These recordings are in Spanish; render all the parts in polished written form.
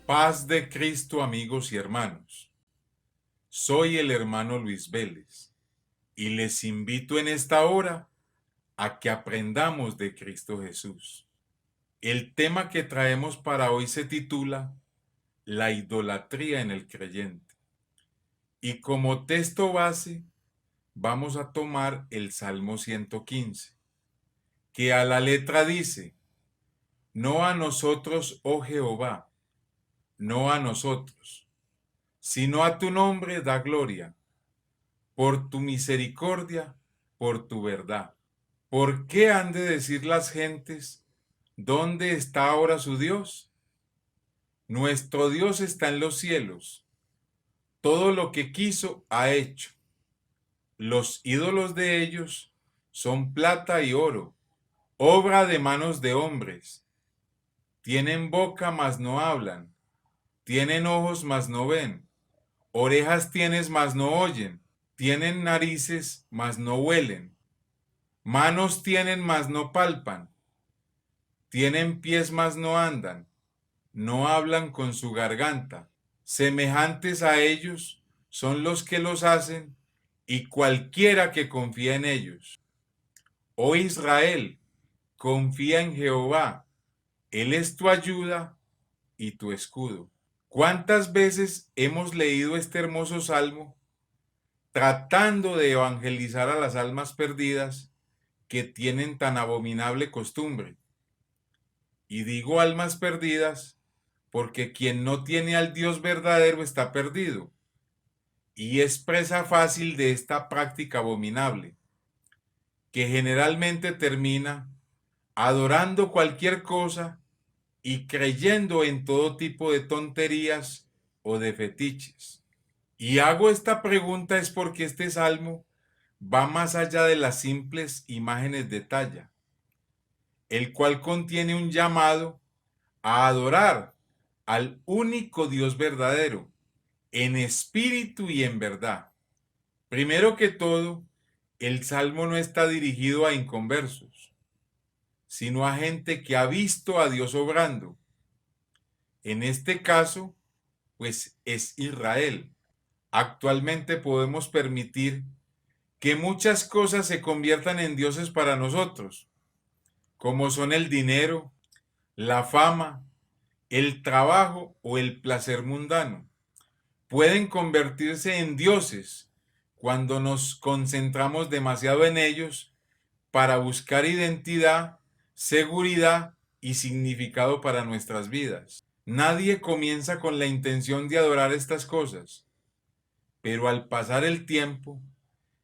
Paz de Cristo, amigos y hermanos. Soy el hermano Luis Vélez y les invito en esta hora a que aprendamos de Cristo Jesús. El tema que traemos para hoy se titula La idolatría en el creyente. Y como texto base vamos a tomar el Salmo 115, que a la letra dice: No a nosotros, oh Jehová, no a nosotros, sino a tu nombre da gloria, por tu misericordia, por tu verdad. ¿Por qué han de decir las gentes, ¿dónde está ahora su Dios? Nuestro Dios está en los cielos. Todo lo que quiso ha hecho. Los ídolos de ellos son plata y oro, obra de manos de hombres. Tienen boca, mas no hablan. Tienen ojos, mas no ven. Orejas tienes, mas no oyen. Tienen narices, mas no huelen. Manos tienen, mas no palpan. Tienen pies, mas no andan. No hablan con su garganta. Semejantes a ellos son los que los hacen, y cualquiera que confía en ellos. Oh Israel, confía en Jehová. Él es tu ayuda y tu escudo. ¿Cuántas veces hemos leído este hermoso salmo tratando de evangelizar a las almas perdidas que tienen tan abominable costumbre? Y digo almas perdidas porque quien no tiene al Dios verdadero está perdido, y es presa fácil de esta práctica abominable, que generalmente termina adorando cualquier cosa y creyendo en todo tipo de tonterías o de fetiches. Y hago esta pregunta es porque este salmo va más allá de las simples imágenes de talla, el cual contiene un llamado a adorar al único Dios verdadero, en espíritu y en verdad. Primero que todo, el salmo no está dirigido a inconversos, sino a gente que ha visto a Dios obrando. En este caso, pues es Israel. Actualmente podemos permitir que muchas cosas se conviertan en dioses para nosotros, como son el dinero, la fama, el trabajo o el placer mundano. Pueden convertirse en dioses cuando nos concentramos demasiado en ellos para buscar identidad, seguridad y significado para nuestras vidas. Nadie comienza con la intención de adorar estas cosas, pero al pasar el tiempo,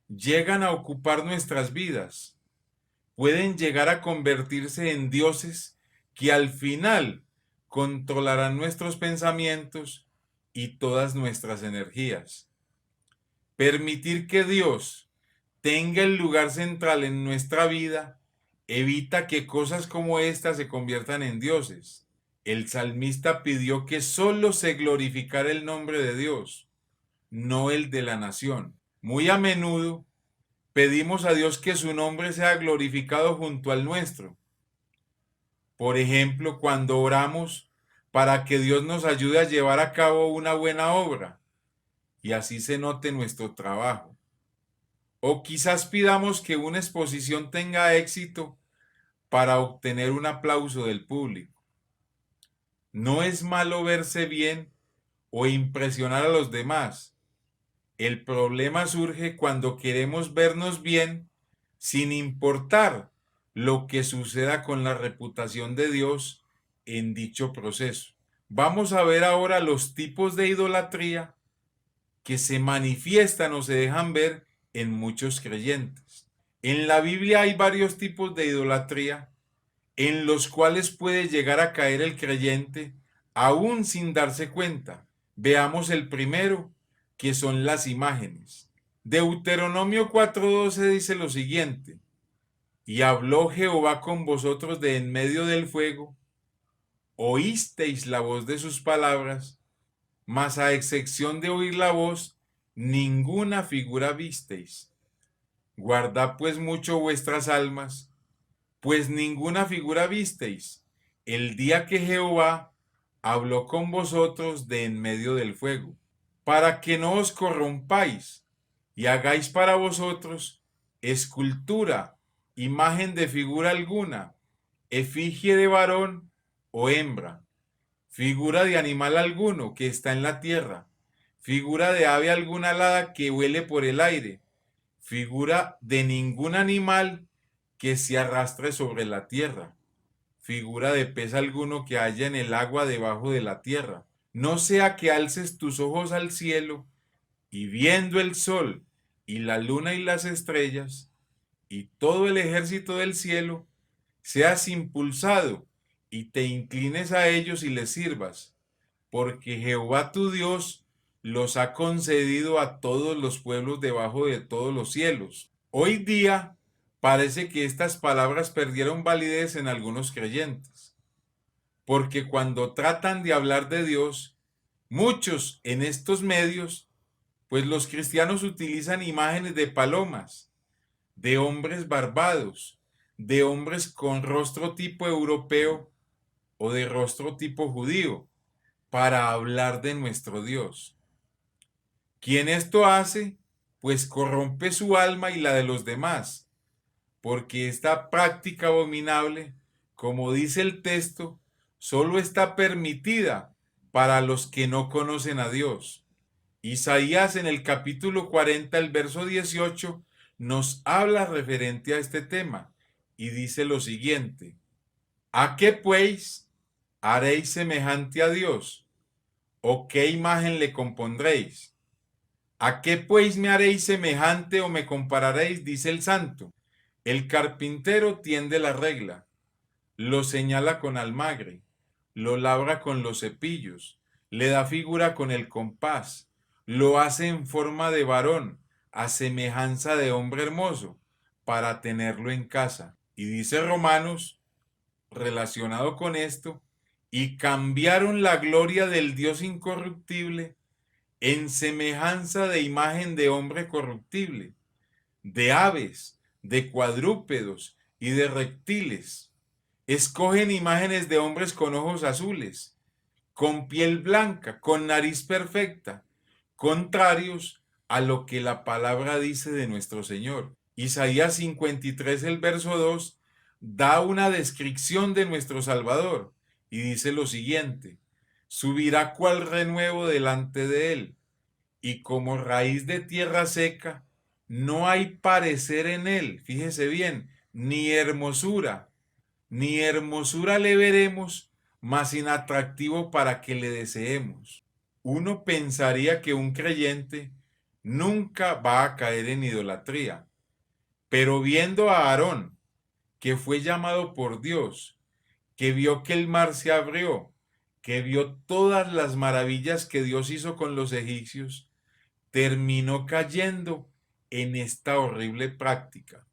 llegan a ocupar nuestras vidas. Pueden llegar a convertirse en dioses que al final controlarán nuestros pensamientos y todas nuestras energías. Permitir que Dios tenga el lugar central en nuestra vida evita que cosas como esta se conviertan en dioses. El salmista pidió que solo se glorificara el nombre de Dios, no el de la nación. Muy a menudo pedimos a Dios que su nombre sea glorificado junto al nuestro. Por ejemplo, cuando oramos para que Dios nos ayude a llevar a cabo una buena obra y así se note nuestro trabajo. O quizás pidamos que una exposición tenga éxito para obtener un aplauso del público. No es malo verse bien o impresionar a los demás. El problema surge cuando queremos vernos bien sin importar lo que suceda con la reputación de Dios en dicho proceso. Vamos a ver ahora los tipos de idolatría que se manifiestan o se dejan ver en muchos creyentes. En la Biblia hay varios tipos de idolatría en los cuales puede llegar a caer el creyente aún sin darse cuenta. Veamos el primero, que son las imágenes. Deuteronomio 4:12 dice lo siguiente: Y habló Jehová con vosotros de en medio del fuego, oísteis la voz de sus palabras, mas a excepción de oír la voz, ninguna figura visteis. Guardad pues mucho vuestras almas, pues ninguna figura visteis, el día que Jehová habló con vosotros de en medio del fuego, para que no os corrompáis y hagáis para vosotros escultura, imagen de figura alguna, efigie de varón o hembra, figura de animal alguno que está en la tierra, figura de ave alguna alada que huele por el aire, figura de ningún animal que se arrastre sobre la tierra, figura de pez alguno que haya en el agua debajo de la tierra. No sea que alces tus ojos al cielo y viendo el sol y la luna y las estrellas y todo el ejército del cielo, seas impulsado y te inclines a ellos y les sirvas, porque Jehová tu Dios los ha concedido a todos los pueblos debajo de todos los cielos. Hoy día parece que estas palabras perdieron validez en algunos creyentes, porque cuando tratan de hablar de Dios, muchos en estos medios, pues los cristianos utilizan imágenes de palomas, de hombres barbados, de hombres con rostro tipo europeo o de rostro tipo judío, para hablar de nuestro Dios. Quien esto hace, pues corrompe su alma y la de los demás, porque esta práctica abominable, como dice el texto, solo está permitida para los que no conocen a Dios. Isaías en el capítulo 40, el verso 18, nos habla referente a este tema y dice lo siguiente: ¿a qué pues haréis semejante a Dios? ¿O qué imagen le compondréis? ¿A qué pues me haréis semejante o me compararéis? Dice el santo. El carpintero tiende la regla, lo señala con almagre, lo labra con los cepillos, le da figura con el compás, lo hace en forma de varón, a semejanza de hombre hermoso, para tenerlo en casa. Y dice Romanos, relacionado con esto, y cambiaron la gloria del Dios incorruptible en semejanza de imagen de hombre corruptible, de aves, de cuadrúpedos y de reptiles. Escogen imágenes de hombres con ojos azules, con piel blanca, con nariz perfecta, contrarios a lo que la palabra dice de nuestro Señor. Isaías 53, el verso 2, da una descripción de nuestro Salvador y dice lo siguiente: subirá cual renuevo delante de él, y como raíz de tierra seca, no hay parecer en él, fíjese bien, ni hermosura le veremos, mas inatractivo para que le deseemos. Uno pensaría que un creyente nunca va a caer en idolatría, pero viendo a Aarón, que fue llamado por Dios, que vio que el mar se abrió, que vio todas las maravillas que Dios hizo con los egipcios, terminó cayendo en esta horrible práctica.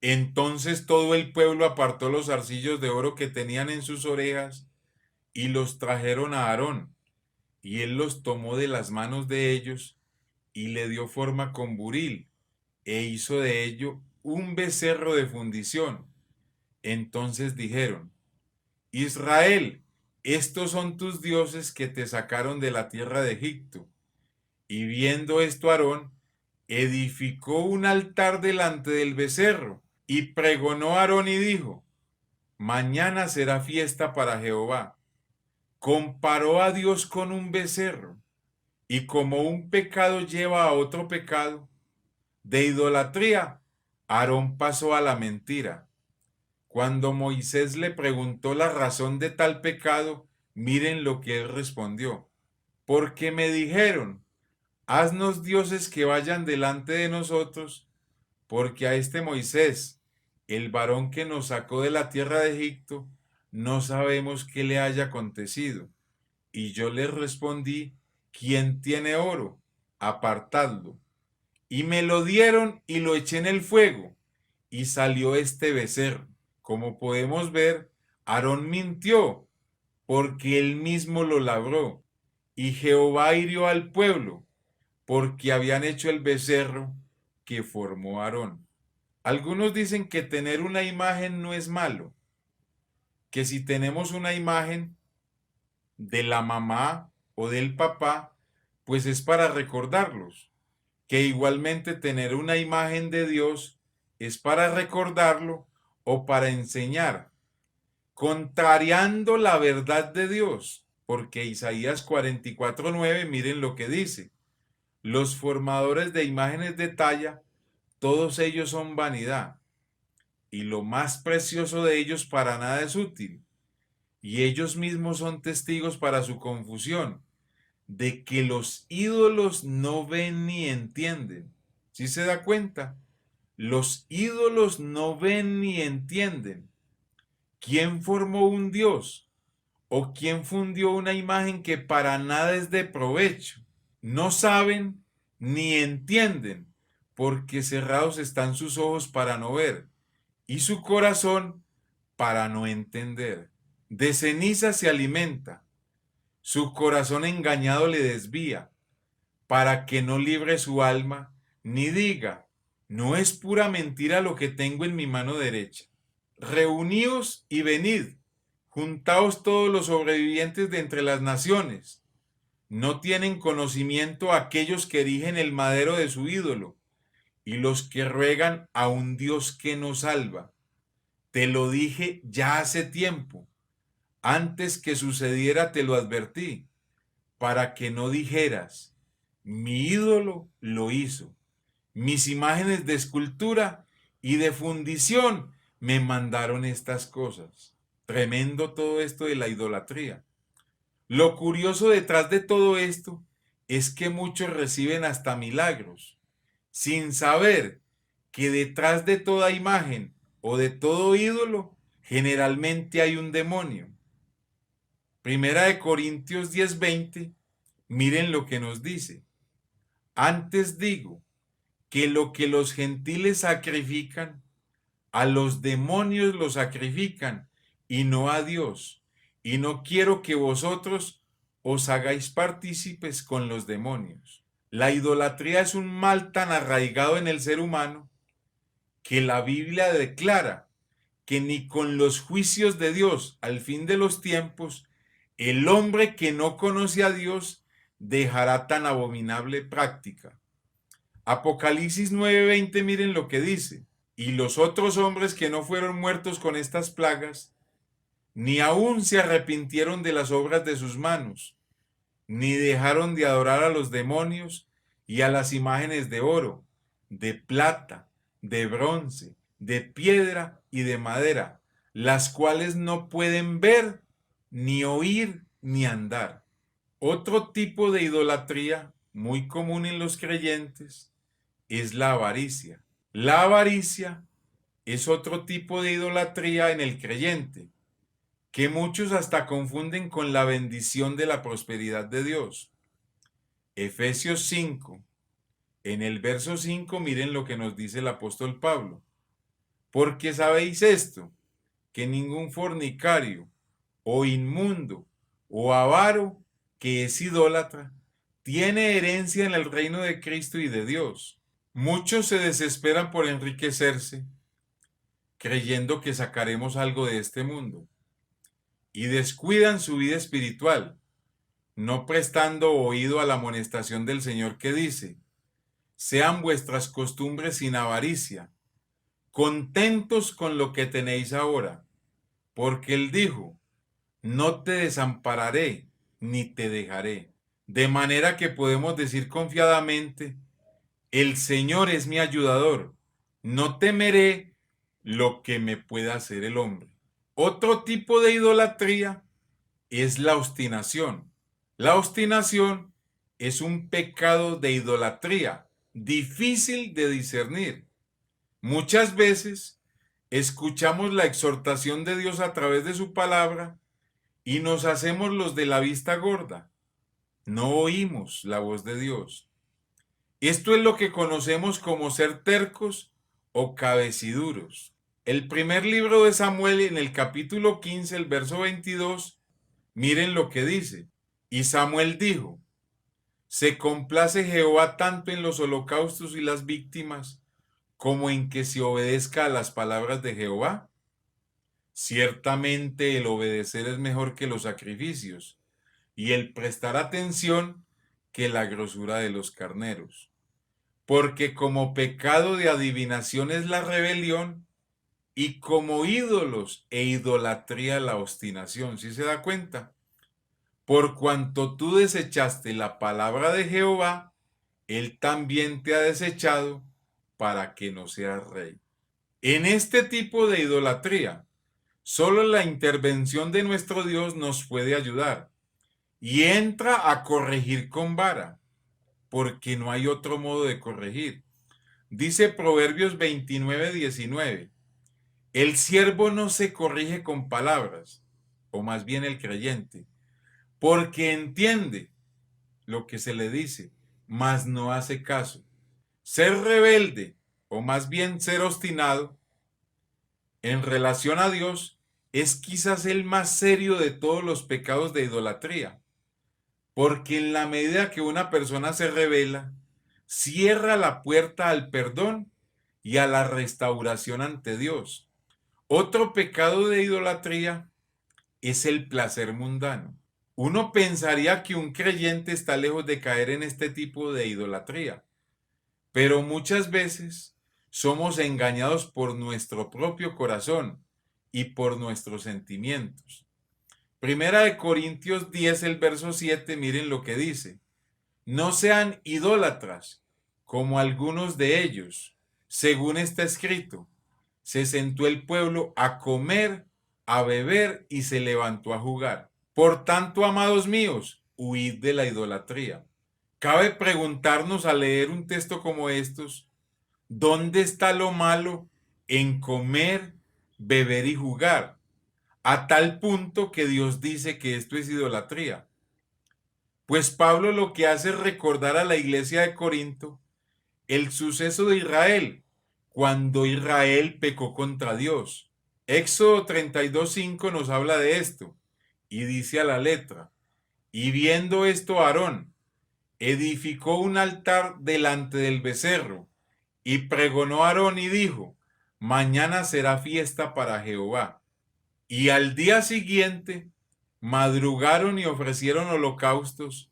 Entonces todo el pueblo apartó los zarcillos de oro que tenían en sus orejas y los trajeron a Aarón, y él los tomó de las manos de ellos y le dio forma con buril e hizo de ello un becerro de fundición. Entonces dijeron: Israel, estos son tus dioses que te sacaron de la tierra de Egipto. Y viendo esto Aarón, edificó un altar delante del becerro, y pregonó Aarón y dijo: mañana será fiesta para Jehová. Comparó a Dios con un becerro, y como un pecado lleva a otro pecado, de idolatría, Aarón pasó a la mentira. Cuando Moisés le preguntó la razón de tal pecado, miren lo que él respondió: porque me dijeron, haznos dioses que vayan delante de nosotros, porque a este Moisés, el varón que nos sacó de la tierra de Egipto, no sabemos qué le haya acontecido. Y yo les respondí: ¿quién tiene oro? Apartadlo. Y me lo dieron y lo eché en el fuego, y salió este becerro. Como podemos ver, Aarón mintió porque él mismo lo labró, y Jehová hirió al pueblo porque habían hecho el becerro que formó Aarón. Algunos dicen que tener una imagen no es malo, que si tenemos una imagen de la mamá o del papá, pues es para recordarlos, que igualmente tener una imagen de Dios es para recordarlo o para enseñar, contrariando la verdad de Dios, porque Isaías 44:9, miren lo que dice: los formadores de imágenes de talla, todos ellos son vanidad, y lo más precioso de ellos para nada es útil, y ellos mismos son testigos para su confusión, de que los ídolos no ven ni entienden. ¿Sí se da cuenta? Los ídolos no ven ni entienden. ¿Quién formó un dios? ¿O quién fundió una imagen que para nada es de provecho? No saben ni entienden, porque cerrados están sus ojos para no ver, y su corazón para no entender. De ceniza se alimenta, su corazón engañado le desvía, para que no libre su alma, ni diga, no es pura mentira lo que tengo en mi mano derecha. Reuníos y venid, juntaos todos los sobrevivientes de entre las naciones. No tienen conocimiento aquellos que erigen el madero de su ídolo, y los que ruegan a un Dios que no salva. Te lo dije ya hace tiempo, antes que sucediera te lo advertí, para que no dijeras, mi ídolo lo hizo, mis imágenes de escultura y de fundición me mandaron estas cosas. Tremendo todo esto de la idolatría. Lo curioso detrás de todo esto es que muchos reciben hasta milagros, sin saber que detrás de toda imagen o de todo ídolo generalmente hay un demonio. Primera de Corintios 10:20, miren lo que nos dice. Antes digo que lo que los gentiles sacrifican, a los demonios lo sacrifican y no a Dios. Y no quiero que vosotros os hagáis partícipes con los demonios. La idolatría es un mal tan arraigado en el ser humano que la Biblia declara que ni con los juicios de Dios al fin de los tiempos, el hombre que no conoce a Dios dejará tan abominable práctica. Apocalipsis 9:20, miren lo que dice. Y los otros hombres que no fueron muertos con estas plagas, ni aún se arrepintieron de las obras de sus manos, ni dejaron de adorar a los demonios y a las imágenes de oro, de plata, de bronce, de piedra y de madera, las cuales no pueden ver, ni oír, ni andar. Otro tipo de idolatría muy común en los creyentes es la avaricia. La avaricia es otro tipo de idolatría en el creyente, que muchos hasta confunden con la bendición de la prosperidad de Dios. Efesios 5, en el verso 5, miren lo que nos dice el apóstol Pablo. Porque sabéis esto, que ningún fornicario, o inmundo, o avaro, que es idólatra, tiene herencia en el reino de Cristo y de Dios. Muchos se desesperan por enriquecerse, creyendo que sacaremos algo de este mundo, y descuidan su vida espiritual, no prestando oído a la amonestación del Señor que dice: sean vuestras costumbres sin avaricia, contentos con lo que tenéis ahora, porque Él dijo, no te desampararé ni te dejaré. De manera que podemos decir confiadamente, el Señor es mi ayudador, no temeré lo que me pueda hacer el hombre. Otro tipo de idolatría es la obstinación. La obstinación es un pecado de idolatría, difícil de discernir. Muchas veces escuchamos la exhortación de Dios a través de su palabra y nos hacemos los de la vista gorda. No oímos la voz de Dios. Esto es lo que conocemos como ser tercos o cabeciduros. El primer libro de Samuel, en el capítulo 15, el verso 22, miren lo que dice. Y Samuel dijo: ¿se complace Jehová tanto en los holocaustos y las víctimas como en que se obedezca a las palabras de Jehová? Ciertamente el obedecer es mejor que los sacrificios, y el prestar atención que la grosura de los carneros. Porque como pecado de adivinación es la rebelión, y como ídolos e idolatría la obstinación. ¿Sí se da cuenta? Por cuanto tú desechaste la palabra de Jehová, él también te ha desechado para que no seas rey. En este tipo de idolatría, solo la intervención de nuestro Dios nos puede ayudar y entra a corregir con vara, porque no hay otro modo de corregir. Dice Proverbios 29:19, el siervo no se corrige con palabras, o más bien el creyente, porque entiende lo que se le dice, mas no hace caso. Ser rebelde, o más bien ser obstinado, en relación a Dios, es quizás el más serio de todos los pecados de idolatría, porque en la medida que una persona se rebela, cierra la puerta al perdón y a la restauración ante Dios. Otro pecado de idolatría es el placer mundano. Uno pensaría que un creyente está lejos de caer en este tipo de idolatría, pero muchas veces somos engañados por nuestro propio corazón y por nuestros sentimientos. Primera de Corintios 10, el verso 7, miren lo que dice. No sean idólatras, como algunos de ellos, según está escrito. Se sentó el pueblo a comer, a beber y se levantó a jugar. Por tanto, amados míos, huid de la idolatría. Cabe preguntarnos al leer un texto como estos, ¿dónde está lo malo en comer, beber y jugar? A tal punto que Dios dice que esto es idolatría. Pues Pablo lo que hace es recordar a la iglesia de Corinto el suceso de Israel, cuando Israel pecó contra Dios. Éxodo 32:5 nos habla de esto y dice a la letra, y viendo esto Aarón, edificó un altar delante del becerro, y pregonó Aarón y dijo, mañana será fiesta para Jehová. Y al día siguiente madrugaron y ofrecieron holocaustos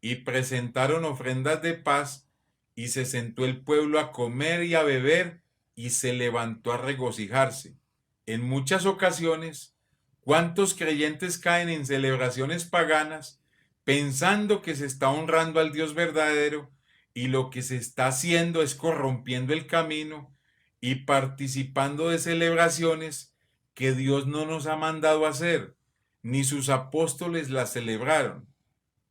y presentaron ofrendas de paz, y se sentó el pueblo a comer y a beber y se levantó a regocijarse. En muchas ocasiones, ¿cuántos creyentes caen en celebraciones paganas pensando que se está honrando al Dios verdadero y lo que se está haciendo es corrompiendo el camino y participando de celebraciones que Dios no nos ha mandado hacer, ni sus apóstoles las celebraron?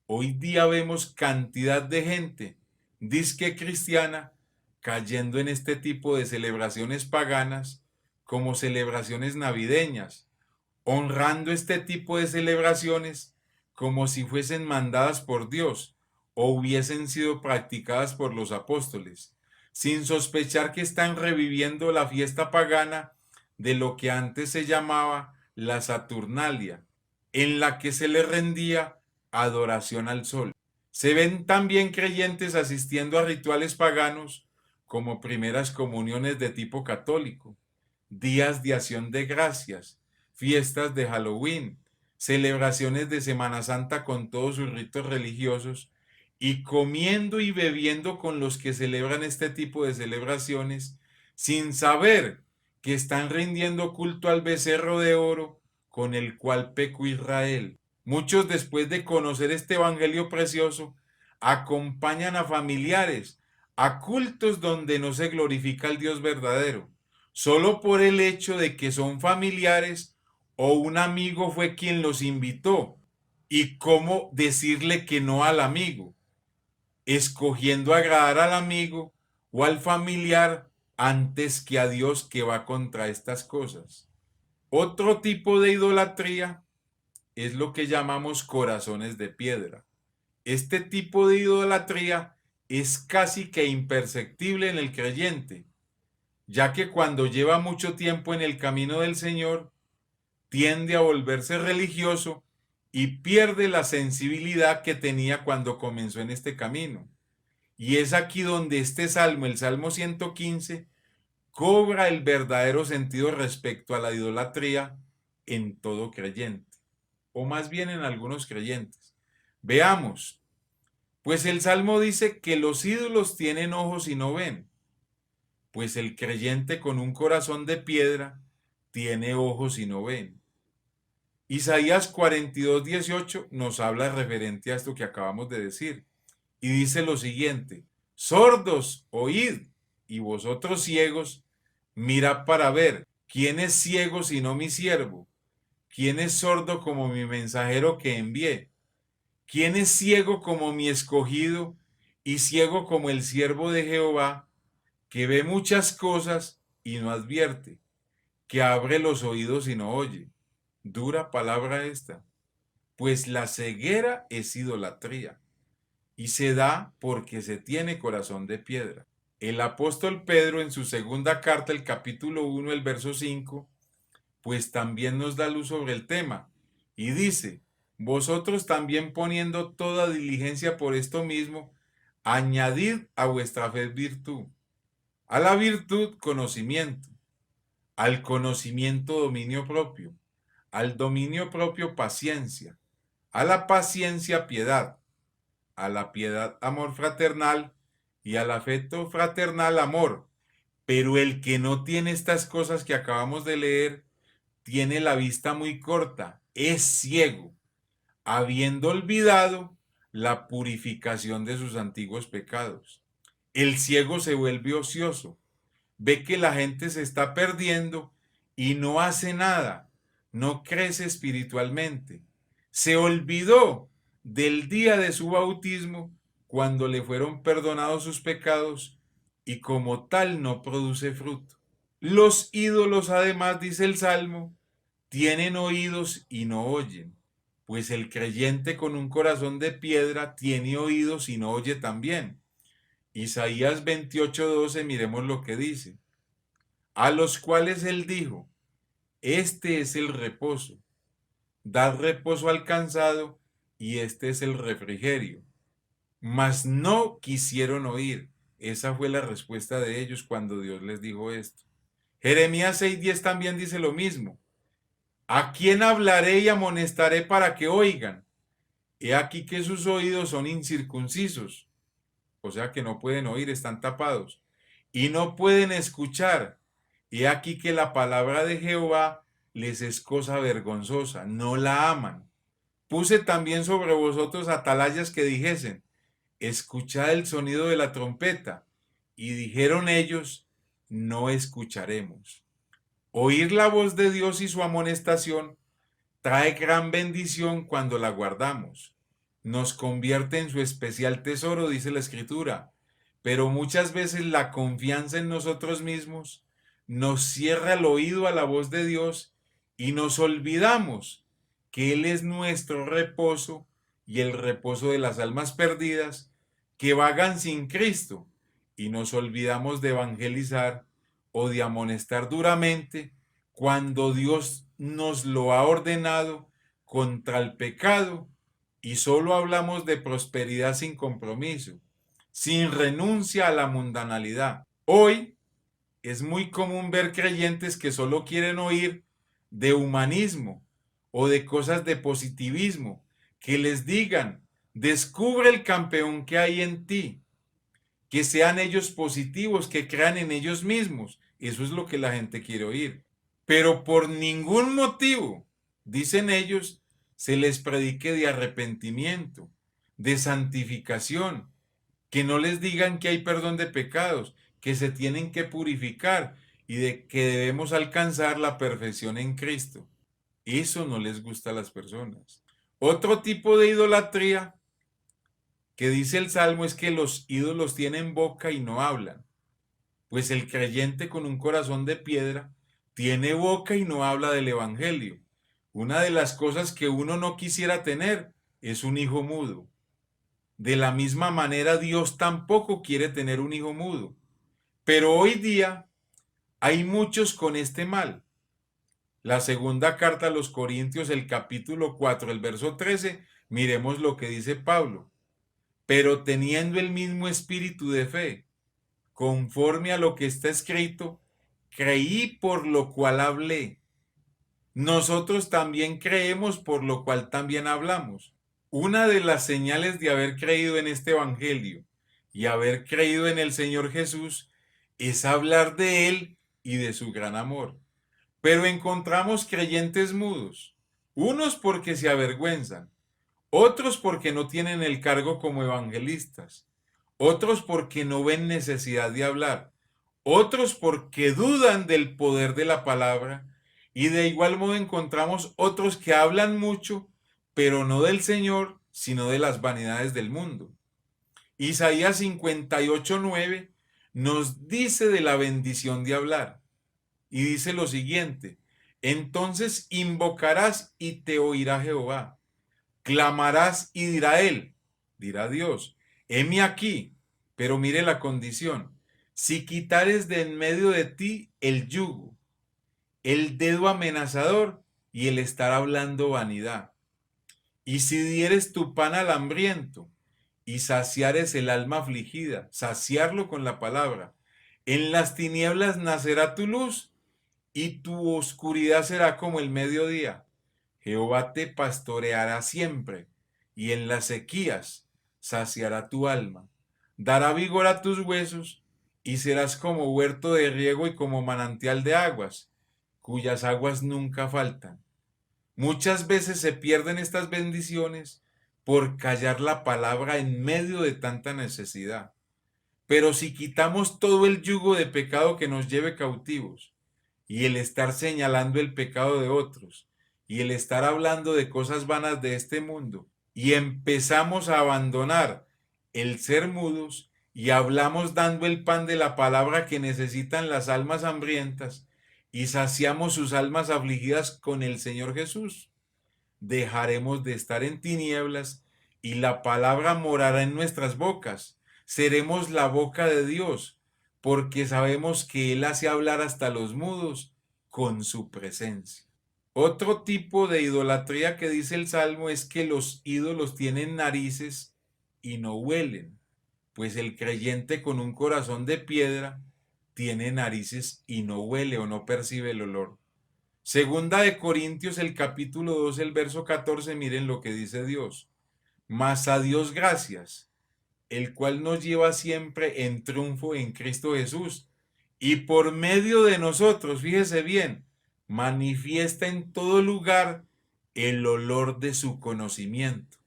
Hoy día vemos cantidad de gente, disque cristiana, cayendo en este tipo de celebraciones paganas como celebraciones navideñas, honrando este tipo de celebraciones como si fuesen mandadas por Dios o hubiesen sido practicadas por los apóstoles, sin sospechar que están reviviendo la fiesta pagana de lo que antes se llamaba la Saturnalia, en la que se le rendía adoración al sol. Se ven también creyentes asistiendo a rituales paganos como primeras comuniones de tipo católico, días de acción de gracias, fiestas de Halloween, celebraciones de Semana Santa con todos sus ritos religiosos y comiendo y bebiendo con los que celebran este tipo de celebraciones sin saber que están rindiendo culto al becerro de oro con el cual pecó Israel. Muchos, después de conocer este evangelio precioso, acompañan a familiares a cultos donde no se glorifica al Dios verdadero, solo por el hecho de que son familiares o un amigo fue quien los invitó. ¿Y cómo decirle que no al amigo? Escogiendo agradar al amigo o al familiar antes que a Dios, que va contra estas cosas. Otro tipo de idolatría es lo que llamamos corazones de piedra. Este tipo de idolatría es casi que imperceptible en el creyente, ya que cuando lleva mucho tiempo en el camino del Señor, tiende a volverse religioso y pierde la sensibilidad que tenía cuando comenzó en este camino. Y es aquí donde este salmo, el Salmo 115, cobra el verdadero sentido respecto a la idolatría en todo creyente, o más bien en algunos creyentes. Veamos, pues el Salmo dice que los ídolos tienen ojos y no ven, pues el creyente con un corazón de piedra tiene ojos y no ven. Isaías 42:18 nos habla referente a esto que acabamos de decir, y dice lo siguiente: sordos, oíd, y vosotros ciegos, mirad para ver. ¿Quién es ciego sino mi siervo? ¿Quién es sordo como mi mensajero que envié? ¿Quién es ciego como mi escogido y ciego como el siervo de Jehová, que ve muchas cosas y no advierte, que abre los oídos y no oye? Dura palabra esta, pues la ceguera es idolatría y se da porque se tiene corazón de piedra. El apóstol Pedro en su segunda carta, el capítulo 1, el verso 5, pues también nos da luz sobre el tema y dice: vosotros también poniendo toda diligencia por esto mismo, añadid a vuestra fe virtud, a la virtud conocimiento, al conocimiento dominio propio, al dominio propio paciencia, a la paciencia piedad, a la piedad amor fraternal y al afecto fraternal amor. Pero el que no tiene estas cosas que acabamos de leer, tiene la vista muy corta, es ciego, habiendo olvidado la purificación de sus antiguos pecados. El ciego se vuelve ocioso, ve que la gente se está perdiendo y no hace nada, no crece espiritualmente. Se olvidó del día de su bautismo, cuando le fueron perdonados sus pecados, y como tal no produce fruto. Los ídolos, además, dice el Salmo, tienen oídos y no oyen, pues el creyente con un corazón de piedra tiene oídos y no oye también. Isaías 28:12, miremos lo que dice: a los cuales él dijo, este es el reposo, dad reposo al cansado, y este es el refrigerio. Mas no quisieron oír. Esa fue la respuesta de ellos cuando Dios les dijo esto. Jeremías 6:10 también dice lo mismo: ¿a quién hablaré y amonestaré para que oigan? He aquí que sus oídos son incircuncisos, o sea que no pueden oír, están tapados, y no pueden escuchar. He aquí que la palabra de Jehová les es cosa vergonzosa, no la aman. Puse también sobre vosotros atalayas que dijesen, escuchad el sonido de la trompeta. Y dijeron ellos, no escucharemos. Oír la voz de Dios y su amonestación trae gran bendición cuando la guardamos. Nos convierte en su especial tesoro, dice la Escritura. Pero muchas veces la confianza en nosotros mismos nos cierra el oído a la voz de Dios y nos olvidamos que Él es nuestro reposo y el reposo de las almas perdidas que vagan sin Cristo, y nos olvidamos de evangelizar o de amonestar duramente cuando Dios nos lo ha ordenado contra el pecado, y solo hablamos de prosperidad sin compromiso, sin renuncia a la mundanalidad. Hoy es muy común ver creyentes que solo quieren oír de humanismo o de cosas de positivismo, que les digan, descubre el campeón que hay en ti, que sean ellos positivos, que crean en ellos mismos. Eso es lo que la gente quiere oír. Pero por ningún motivo, dicen ellos, se les predique de arrepentimiento, de santificación, que no les digan que hay perdón de pecados, que se tienen que purificar y de que debemos alcanzar la perfección en Cristo. Eso no les gusta a las personas. Otro tipo de idolatría que dice el Salmo es que los ídolos tienen boca y no hablan. Pues el creyente con un corazón de piedra tiene boca y no habla del Evangelio. Una de las cosas que uno no quisiera tener es un hijo mudo. De la misma manera, Dios tampoco quiere tener un hijo mudo. Pero hoy día Hay muchos con este mal. La segunda carta a los Corintios, el capítulo 4, el verso 13, miremos lo que dice Pablo. Pero teniendo el mismo espíritu de fe, conforme a lo que está escrito, creí por lo cual hablé. Nosotros también creemos por lo cual también hablamos. Una de las señales de haber creído en este evangelio y haber creído en el Señor Jesús es hablar de Él y de su gran amor. Pero encontramos creyentes mudos, unos porque se avergüenzan, otros porque no tienen el cargo como evangelistas, otros porque no ven necesidad de hablar, otros porque dudan del poder de la palabra, y de igual modo encontramos otros que hablan mucho, pero no del Señor, sino de las vanidades del mundo. Isaías 58:9 nos dice de la bendición de hablar, y dice lo siguiente: entonces invocarás y te oirá Jehová, clamarás y dirá él, dirá Dios, heme aquí. Pero mire la condición: si quitares de en medio de ti el yugo, el dedo amenazador y el estar hablando vanidad, y si dieres tu pan al hambriento y saciares el alma afligida, saciarlo con la palabra, en las tinieblas nacerá tu luz y tu oscuridad será como el mediodía. Jehová te pastoreará siempre, y en las sequías saciará tu alma. Dará vigor a tus huesos, y serás como huerto de riego y como manantial de aguas, cuyas aguas nunca faltan. Muchas veces se pierden estas bendiciones por callar la palabra en medio de tanta necesidad. Pero si quitamos todo el yugo de pecado que nos lleve cautivos, y el estar señalando el pecado de otros, y el estar hablando de cosas vanas de este mundo, y empezamos a abandonar el ser mudos, y hablamos dando el pan de la palabra que necesitan las almas hambrientas, y saciamos sus almas afligidas con el Señor Jesús, dejaremos de estar en tinieblas, y la palabra morará en nuestras bocas. Seremos la boca de Dios, porque sabemos que Él hace hablar hasta los mudos con su presencia. Otro tipo de idolatría que dice el Salmo es que los ídolos tienen narices y no huelen, pues el creyente con un corazón de piedra tiene narices y no huele o no percibe el olor. Segunda de Corintios, el capítulo 2, el verso 14, miren lo que dice Dios. Mas a Dios gracias, el cual nos lleva siempre en triunfo en Cristo Jesús, y por medio de nosotros, fíjese bien, manifiesta en todo lugar el olor de su conocimiento,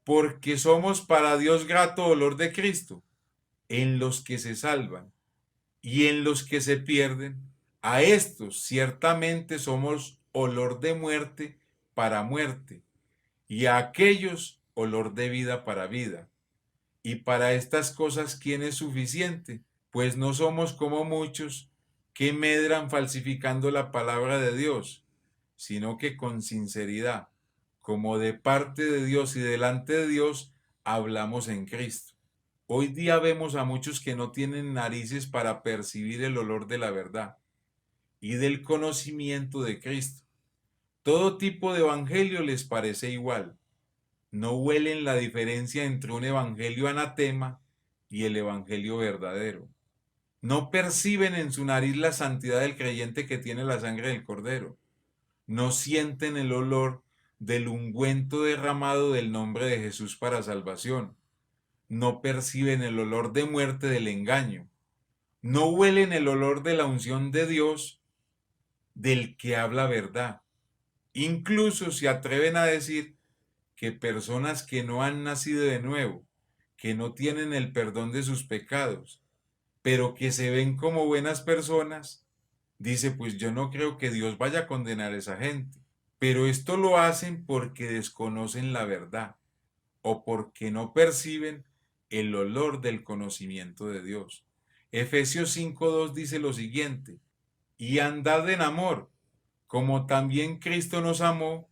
porque somos para Dios grato olor de Cristo, en los que se salvan y en los que se pierden. A estos ciertamente somos olor de muerte para muerte, y a aquellos olor de vida para vida. Y para estas cosas, ¿quién es suficiente? Pues no somos como muchos que medran falsificando la palabra de Dios, sino que con sinceridad, como de parte de Dios y delante de Dios, hablamos en Cristo. Hoy día vemos a muchos que no tienen narices para percibir el olor de la verdad y del conocimiento de Cristo. Todo tipo de evangelio les parece igual. No huelen la diferencia entre un evangelio anatema y el evangelio verdadero. No perciben en su nariz la santidad del creyente que tiene la sangre del Cordero. No sienten el olor del ungüento derramado del nombre de Jesús para salvación. No perciben el olor de muerte del engaño. No huelen el olor de la unción de Dios del que habla verdad. Incluso se atreven a decir que personas que no han nacido de nuevo, que no tienen el perdón de sus pecados, pero que se ven como buenas personas, dice, pues yo no creo que Dios vaya a condenar a esa gente. Pero esto lo hacen porque desconocen la verdad o porque no perciben el olor del conocimiento de Dios. Efesios 5:2 dice lo siguiente: y andad en amor, como también Cristo nos amó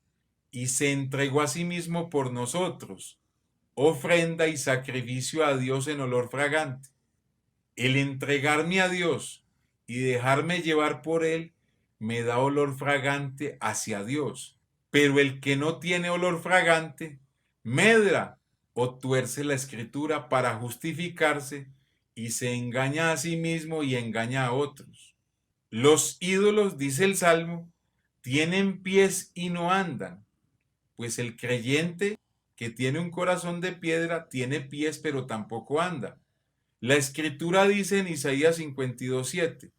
y se entregó a sí mismo por nosotros, ofrenda y sacrificio a Dios en olor fragante. El entregarme a Dios y dejarme llevar por él me da olor fragante hacia Dios. Pero el que no tiene olor fragante, medra o tuerce la escritura para justificarse y se engaña a sí mismo y engaña a otros. Los ídolos, dice el Salmo, tienen pies y no andan, pues el creyente que tiene un corazón de piedra tiene pies pero tampoco anda. La escritura dice en Isaías 52:7,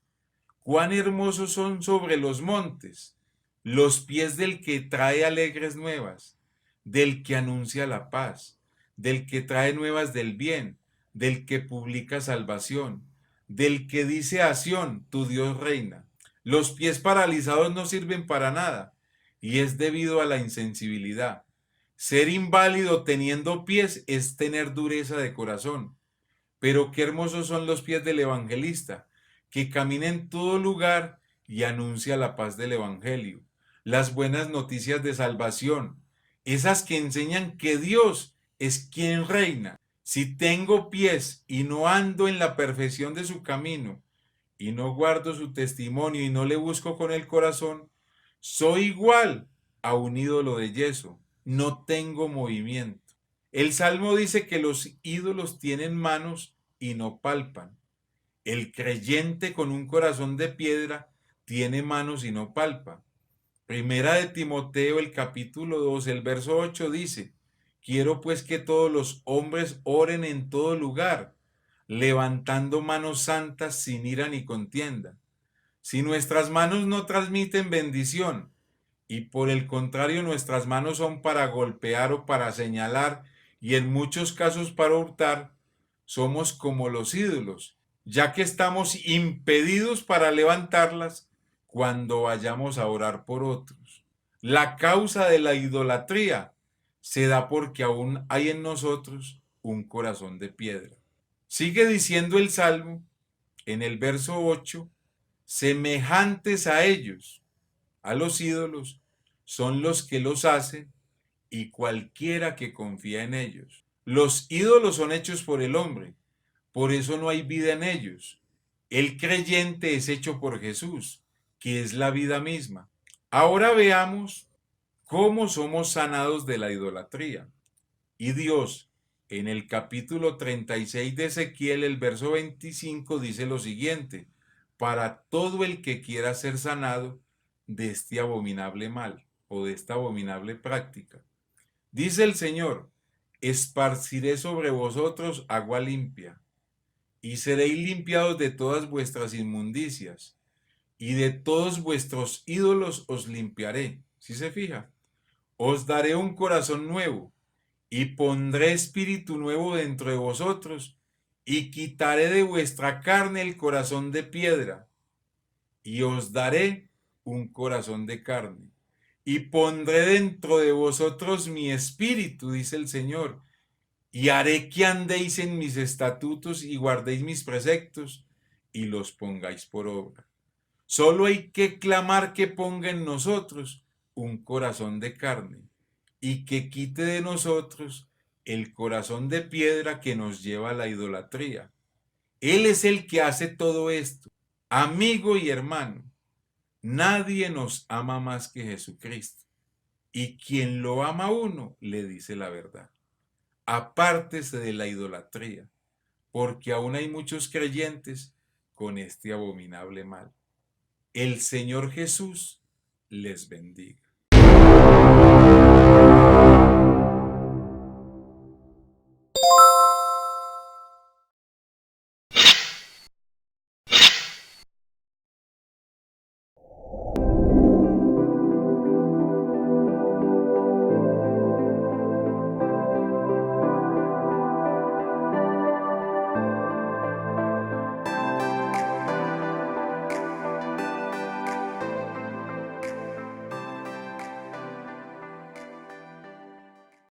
cuán hermosos son sobre los montes los pies del que trae alegres nuevas, del que anuncia la paz, del que trae nuevas del bien, del que publica salvación, del que dice a Sión, tu Dios reina. Los pies paralizados no sirven para nada, y es debido a la insensibilidad. Ser inválido teniendo pies es tener dureza de corazón. Pero qué hermosos son los pies del evangelista, que camina en todo lugar y anuncia la paz del evangelio, las buenas noticias de salvación, esas que enseñan que Dios es quien reina. Si tengo pies y no ando en la perfección de su camino, y no guardo su testimonio y no le busco con el corazón, soy igual a un ídolo de yeso, no tengo movimiento. El Salmo dice que los ídolos tienen manos y no palpan. El creyente con un corazón de piedra tiene manos y no palpa. Primera de Timoteo, el capítulo 2, el verso 8 dice, quiero pues que todos los hombres oren en todo lugar, levantando manos santas sin ira ni contienda. Si nuestras manos no transmiten bendición, y por el contrario nuestras manos son para golpear o para señalar, y en muchos casos para hurtar, somos como los ídolos, ya que estamos impedidos para levantarlas cuando vayamos a orar por otros. La causa de la idolatría se da porque aún hay en nosotros un corazón de piedra. Sigue diciendo el Salmo en el verso 8, semejantes a ellos, a los ídolos, son los que los hacen y cualquiera que confía en ellos. Los ídolos son hechos por el hombre, por eso no hay vida en ellos. El creyente es hecho por Jesús, que es la vida misma. Ahora veamos cómo somos sanados de la idolatría. Y Dios, en el capítulo 36 de Ezequiel, el verso 25, dice lo siguiente, para todo el que quiera ser sanado de este abominable mal o de esta abominable práctica. Dice el Señor, esparciré sobre vosotros agua limpia, y seréis limpiados de todas vuestras inmundicias, y de todos vuestros ídolos os limpiaré. ¿Sí se fija? Os daré un corazón nuevo, y pondré espíritu nuevo dentro de vosotros, y quitaré de vuestra carne el corazón de piedra, y os daré un corazón de carne. Y pondré dentro de vosotros mi espíritu, dice el Señor, y haré que andéis en mis estatutos y guardéis mis preceptos y los pongáis por obra. Solo hay que clamar que ponga en nosotros un corazón de carne y que quite de nosotros el corazón de piedra que nos lleva a la idolatría. Él es el que hace todo esto. Amigo y hermano, nadie nos ama más que Jesucristo. Y quien lo ama a uno le dice la verdad. Apártese de la idolatría, porque aún hay muchos creyentes con este abominable mal. El Señor Jesús les bendiga.